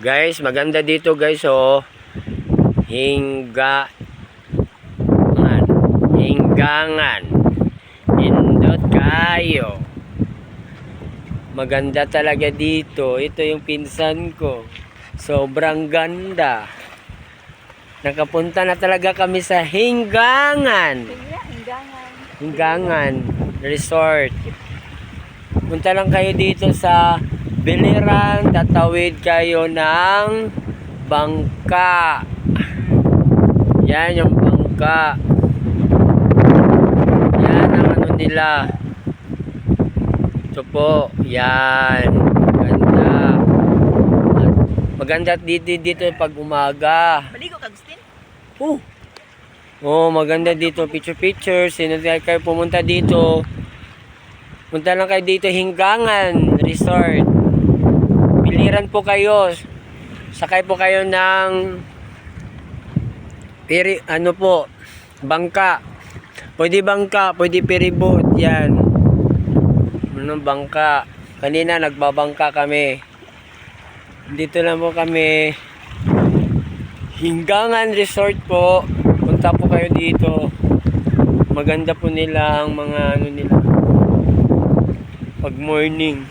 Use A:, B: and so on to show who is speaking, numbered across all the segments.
A: Guys, maganda dito guys, oh. Hinggangan. Indot kayo. Maganda talaga dito. Ito yung pinsan ko. Sobrang ganda. Nakapunta na talaga kami sa Hinggangan. Hinggangan Resort. Punta lang kayo dito sa Biliran, tatawid kayo ng bangka. Yan yung bangka. Yan ang ano nila. Ito po, yan. Maganda. Maganda dito pag umaga.
B: Maligo ka, Agustin?
A: Oh, maganda dito. Picture. Sino kayo pumunta dito? Punta lang kayo dito, Hinggangan Resort. Biliran po kayo. Sakay po kayo ng bangka. Pwede bangka, pwede ferryboat. Yan. Anong bangka? Kanina nagbabangka kami. Dito lang po kami. Hinggangan Resort po. Punta po kayo dito. Maganda po nila ang mga ano nila. Pag morning.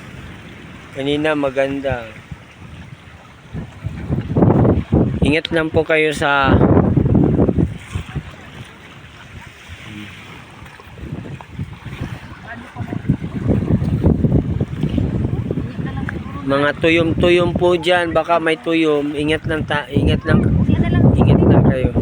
A: Kanina maganda. Ingat lang po kayo sa mga tuyom-tuyom po dyan. Baka may tuyom. Ingat lang kayo.